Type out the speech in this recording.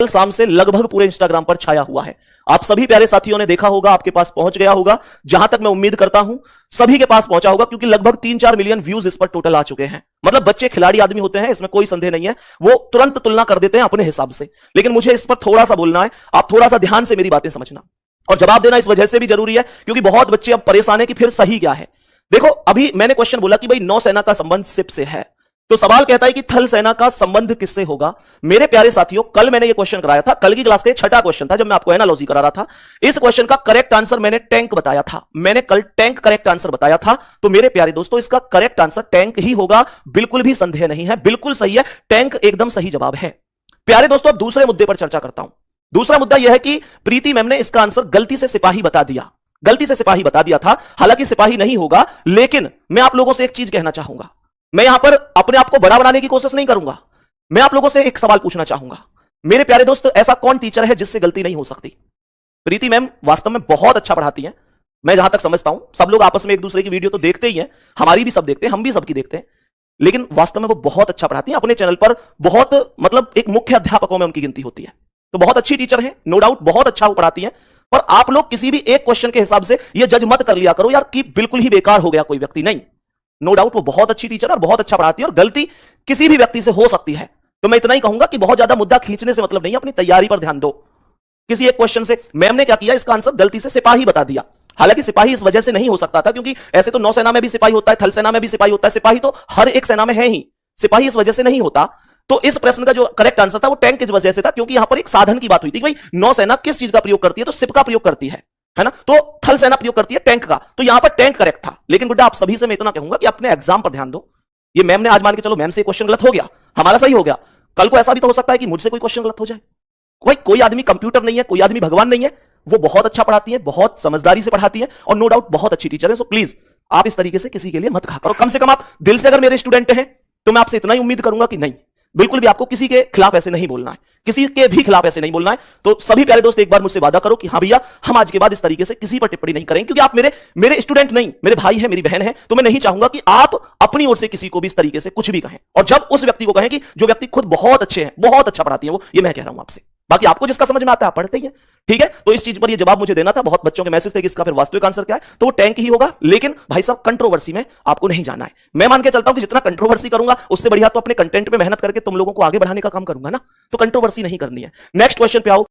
शाम से लगभग पूरे इंस्टाग्राम पर छाया हुआ है। आप सभी प्यारे साथियों ने देखा होगा, आपके पास पहुंच गया होगा, जहां तक मैं उम्मीद करता हूं सभी के पास पहुंचा होगा, क्योंकि लगभग 3-4 मिलियन व्यूज इस पर टोटल आ चुके हैं। मतलब बच्चे खिलाड़ी आदमी होते हैं, इसमें कोई संदेह नहीं है, वो तुरंत तुलना कर देते हैं अपने हिसाब से। लेकिन मुझे इस पर थोड़ा सा बोलना है, आप थोड़ा सा ध्यान से मेरी बातें समझना और जवाब देना इस वजह से भी जरूरी है क्योंकि बहुत बच्चे अब परेशान है कि फिर सही क्या है। देखो, अभी मैंने क्वेश्चन बोला कि भाई नौसेना का संबंध शिप से है, तो सवाल कहता है कि थल सेना का संबंध किससे होगा। मेरे प्यारे साथियों, कल मैंने ये क्वेश्चन कराया था, कल की क्लास का छठा क्वेश्चन था जब मैं आपको एनालॉजी करा रहा था। इस क्वेश्चन का करेक्ट आंसर मैंने टैंक बताया था, मैंने कल टैंक करेक्ट आंसर बताया था। तो मेरे प्यारे दोस्तों, इसका करेक्ट आंसर टैंक ही होगा, बिल्कुल भी संदेह नहीं है, बिल्कुल सही है, टैंक एकदम सही जवाब है। प्यारे दोस्तों, अब दूसरे मुद्दे पर चर्चा करता हूं। दूसरा मुद्दा यह है कि प्रीति मैम ने इसका आंसर गलती से सिपाही बता दिया, गलती से सिपाही बता दिया था, हालांकि सिपाही नहीं होगा। लेकिन मैं आप लोगों से एक चीज कहना चाहूंगा, मैं यहां पर अपने आप को बड़ा बनाने की कोशिश नहीं करूंगा। मैं आप लोगों से एक सवाल पूछना चाहूंगा, मेरे प्यारे दोस्त, ऐसा कौन टीचर है जिससे गलती नहीं हो सकती? प्रीति मैम वास्तव में बहुत अच्छा पढ़ाती हैं, मैं जहां तक समझता हूं। सब लोग आपस में एक दूसरे की वीडियो तो देखते ही हैं, हमारी भी सब देखते हैं, हम भी सबकी देखते हैं, लेकिन वास्तव में वो बहुत अच्छा पढ़ाती हैं। अपने चैनल पर बहुत, मतलब एक मुख्य अध्यापकों में उनकी गिनती होती है, तो बहुत अच्छी टीचर हैं, नो डाउट, बहुत अच्छा वो पढ़ाती हैं। और आप लोग किसी भी एक क्वेश्चन के हिसाब से ये जज मत कर लिया करो यार कि बिल्कुल ही बेकार हो गया कोई व्यक्ति, नहीं, नो डाउट वो बहुत अच्छी टीचर और बहुत अच्छा पढ़ाती है और गलती किसी भी व्यक्ति से हो सकती है। तो मैं इतना ही कहूंगा कि बहुत ज्यादा मुद्दा खींचने से मतलब नहीं है, अपनी तैयारी पर ध्यान दो। किसी एक क्वेश्चन से मैम ने क्या किया, इसका आंसर गलती से सिपाही बता दिया। हालांकि सिपाही इस वजह से नहीं हो सकता था क्योंकि ऐसे तो नौसेना में भी सिपाही होता है, थल सेना में भी सिपाही होता है, सिपाही तो हर एक सेना में है ही, सिपाही इस वजह से नहीं होता। तो इस प्रश्न का जो करेक्ट आंसर था वो टैंक की वजह से था, क्योंकि यहां पर एक साधन की बात हुई थी कि भाई नौसेना किस चीज का प्रयोग करती है, तो शिप का प्रयोग करती है ना, तो थल सेना प्रयोग करती है टैंक का, तो यहां पर टैंक करेक्ट था। लेकिन गुड्डा, आप सभी से मैं इतना कहूंगा कि अपने एग्जाम पर ध्यान दो। ये मैम ने आज मान के चलो, मैम से क्वेश्चन गलत हो गया, हमारा सही हो गया, कल को ऐसा भी तो हो सकता है कि मुझसे कोई क्वेश्चन गलत हो जाए। कोई आदमी कंप्यूटर नहीं है, कोई आदमी भगवान नहीं है, वो बहुत अच्छा पढ़ाती है, बहुत समझदारी से पढ़ाती है और नो डाउट बहुत अच्छी टीचर है। सो प्लीज आप इस तरीके से किसी के लिए मत कहा करो, कम से कम आप दिल से अगर मेरे स्टूडेंट हैं तो मैं आपसे इतना ही उम्मीद करूंगा कि नहीं, बिल्कुल भी आपको किसी के खिलाफ ऐसे नहीं बोलना है, किसी के भी खिलाफ ऐसे नहीं बोलना है। तो सभी प्यारे दोस्त एक बार मुझसे वादा करो कि हाँ भैया, हम आज के बाद इस तरीके से किसी पर टिप्पणी नहीं करेंगे, क्योंकि आप मेरे स्टूडेंट नहीं, मेरे भाई है, मेरी बहन है, तो मैं नहीं चाहूंगा कि आप अपनी ओर से किसी को भी इस तरीके से कुछ भी कहें, और जब उस व्यक्ति को कहें कि जो व्यक्ति खुद बहुत अच्छे हैं, बहुत अच्छा पढ़ाती है वो, ये मैं कह रहा हूं आपसे। बाकी आपको जिसका समझ में आता है आप पढ़ते ही है, ठीक है। तो इस चीज पर ये जवाब मुझे देना था, बहुत बच्चों के मैसेज थे कि इसका फिर वास्तविक आंसर क्या है, तो वो टैंक ही होगा। लेकिन भाई साहब, कंट्रोवर्सी में आपको नहीं जाना है। मैं मान के चलता हूं कि जितना कंट्रोवर्सी करूंगा उससे बढ़िया तो अपने कंटेंट में मेहनत करके तुम लोगों को आगे बढ़ाने का काम करूंगा ना, तो कंट्रोवर्सी नहीं करनी है। नेक्स्ट क्वेश्चन पे आओ।